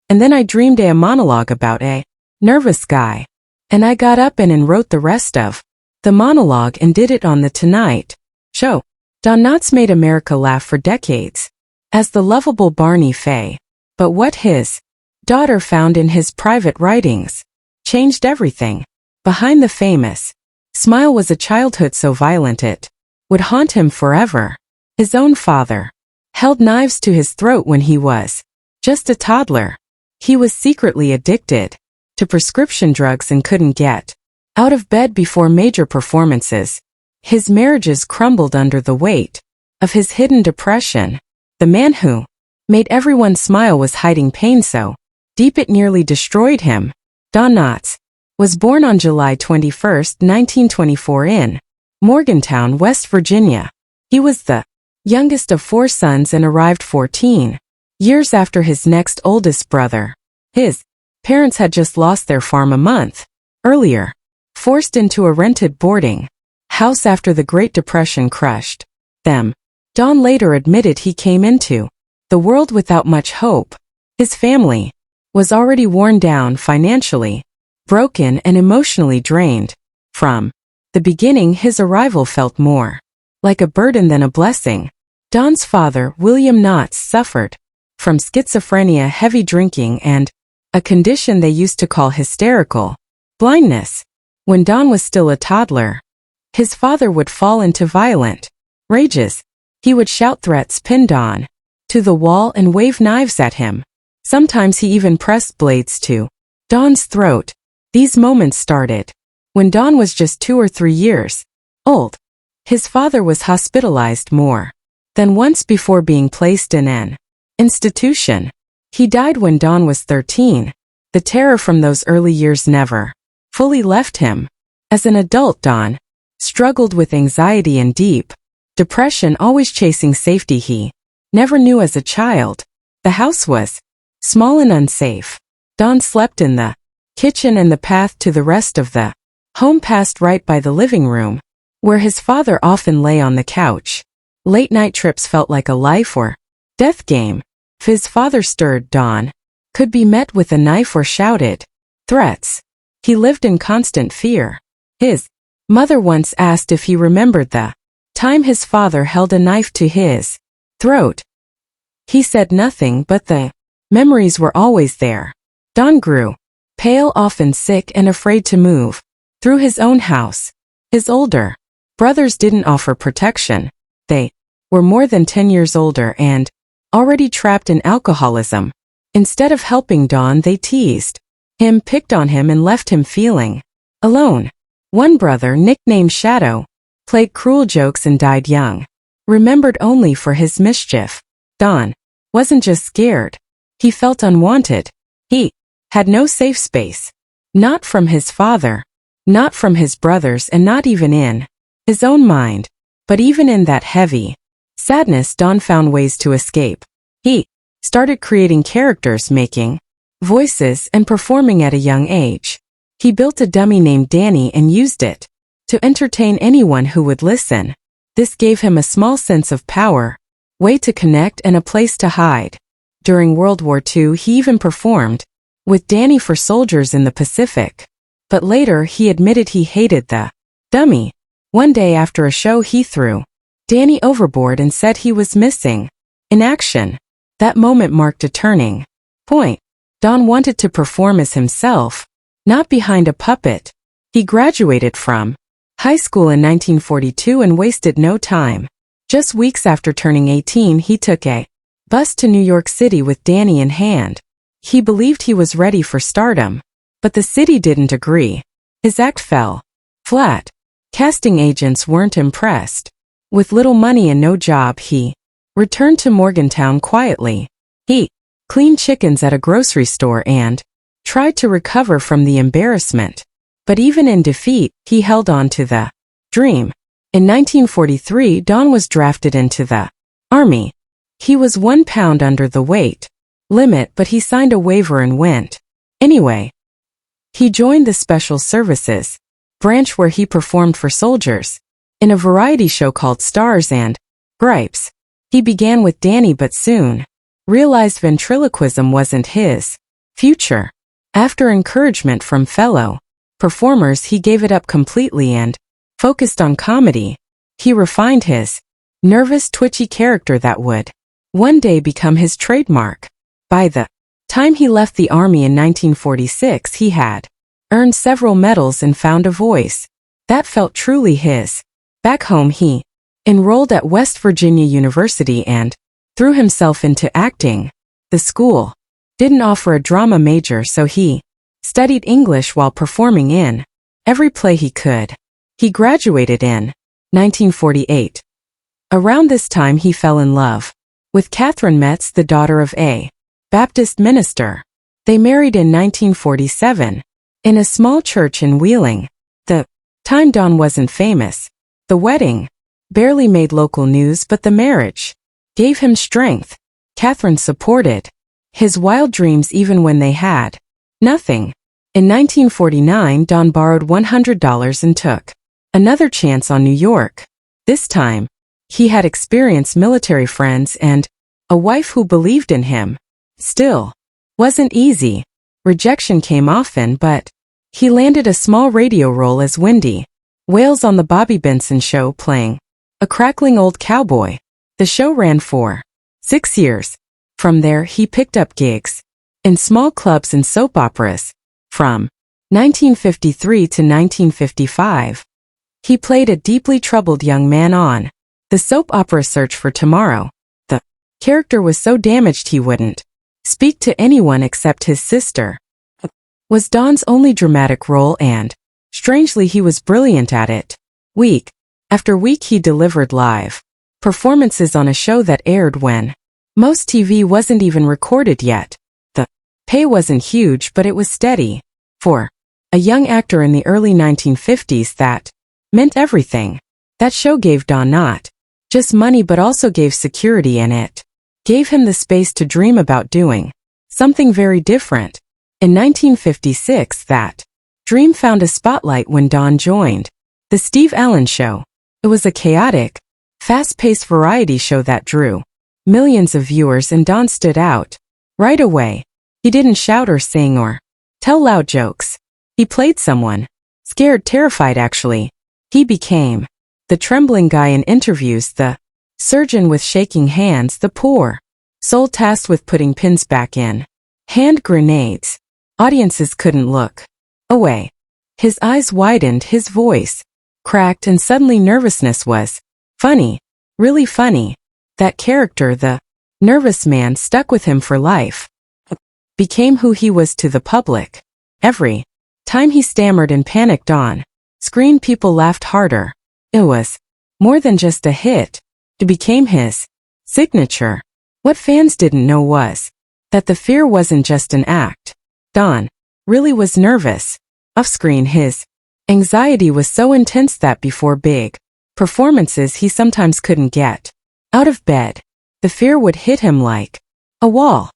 And then I dreamed a monologue about a nervous guy. And I got up and wrote the rest of the monologue and did it on the Tonight Show. Don Knotts made America laugh for decades as the lovable Barney Fife. But what his daughter found in his private writings changed everything. Behind the famous smile was a childhood so violent it would haunt him forever. His own father held knives to his throat when he was just a toddler. He was secretly addicted to prescription drugs and couldn't get out of bed before major performances. His marriages crumbled under the weight of his hidden depression. The man who made everyone smile was hiding pain so deep it nearly destroyed him. Don Knotts was born on July 21, 1924 in Morgantown, West Virginia. He was the youngest of 4 sons and arrived 14 years after his next oldest brother. His parents had just lost their farm a month earlier, forced into a rented boarding house after the Great Depression crushed them. Don later admitted he came into the world without much hope. His family was already worn down financially, broken and emotionally drained. From the beginning, his arrival felt more like a burden than a blessing. Don's father, William Knotts, suffered from schizophrenia, heavy drinking, and a condition they used to call hysterical blindness. When Don was still a toddler, his father would fall into violent rages. He would shout threats, pin Don to the wall, and wave knives at him. Sometimes he even pressed blades to Don's throat. These moments started when Don was just 2 or 3 years old. His father was hospitalized more than once before being placed in an institution. He died when Don was 13. The terror from those early years never fully left him. As an adult, Don struggled with anxiety and deep depression, always chasing safety he never knew as a child. The house was small and unsafe. Don slept in the kitchen, and the path to the rest of the home passed right by the living room, where his father often lay on the couch. Late-night trips felt like a life or death game. If his father stirred, Don could be met with a knife or shouted threats. He lived in constant fear. His mother once asked if he remembered the time his father held a knife to his throat. He said nothing, but the memories were always there. Don grew pale, often sick, and afraid to move through his own house. His older brothers didn't offer protection. They were more than 10 years older and already trapped in alcoholism. Instead of helping Don, they teased him, picked on him, and left him feeling alone. One brother, nicknamed Shadow, played cruel jokes and died young, remembered only for his mischief. Don wasn't just scared. He felt unwanted. He had no safe space. Not from his father, not from his brothers, and not even in his own mind. But even in that heavy sadness, Don found ways to escape. He started creating characters, making voices, and performing at a young age. He built a dummy named Danny and used it to entertain anyone who would listen. This gave him a small sense of power, way to connect, and a place to hide. During World War II, he even performed with Danny for soldiers in the Pacific. But later he admitted he hated the dummy. One day after a show, he threw Danny overboard and said he was missing in action. That moment marked a turning point. Don wanted to perform as himself, not behind a puppet. He graduated from high school in 1942 and wasted no time. Just weeks after turning 18, he took a bus to New York City with Danny in hand. He believed he was ready for stardom, but the city didn't agree. His act fell flat. Casting agents weren't impressed. With little money and no job, he returned to Morgantown quietly. He cleaned chickens at a grocery store and tried to recover from the embarrassment. But even in defeat, he held on to the dream. In 1943, Don was drafted into the Army. He was 1 pound under the weight limit, but he signed a waiver and went anyway. He joined the Special Services branch, where he performed for soldiers in a variety show called Stars and Gripes. He began with Danny but soon realized ventriloquism wasn't his future. After encouragement from fellow performers, he gave it up completely and focused on comedy. He refined his nervous, twitchy character that would one day become his trademark. By the time he left the army in 1946, he had earned several medals and found a voice that felt truly his. Back home, he enrolled at West Virginia University and threw himself into acting. The school didn't offer a drama major, so he studied English while performing in every play he could. He graduated in 1948. Around this time, he fell in love with Catherine Metz, the daughter of a Baptist minister. They married in 1947 in a small church in Wheeling. The time Don wasn't famous. The wedding barely made local news, but the marriage gave him strength. Catherine supported his wild dreams even when they had nothing. In 1949, Don borrowed $100 and took another chance on New York. This time, he had experienced military friends and a wife who believed in him. Still, wasn't easy. Rejection came often, but he landed a small radio role as Windy Wales on the Bobby Benson Show, playing a crackling old cowboy. The show ran for 6 years. From there, he picked up gigs in small clubs and soap operas. From 1953 to 1955, he played a deeply troubled young man on the soap opera Search for Tomorrow. The character was so damaged he wouldn't speak to anyone except his sister. Was Don's only dramatic role, and strangely he was brilliant at it. Week after week he delivered live performances on a show that aired when most TV wasn't even recorded yet. The pay wasn't huge, but it was steady. For a young actor in the early 1950s, that meant everything. That show gave Don not just money but also gave security, and it gave him the space to dream about doing something very different. In 1956, that dream found a spotlight when Don joined The Steve Allen Show. It was a chaotic, fast-paced variety show that drew millions of viewers, and Don stood out right away. He didn't shout or sing or tell loud jokes. He played someone scared, terrified actually. He became the trembling guy in interviews, the surgeon with shaking hands, the poor soul tasked with putting pins back in hand grenades. Audiences couldn't look away. His eyes widened, his voice cracked, and suddenly nervousness was funny, really funny. That character, the nervous man, stuck with him for life. Became who he was to the public. Every time he stammered and panicked on screen, people laughed harder. It was more than just a hit. It became his signature. What fans didn't know was that the fear wasn't just an act. Don really was nervous. Off-screen, his anxiety was so intense that before big performances he sometimes couldn't get out of bed. The fear would hit him like a wall.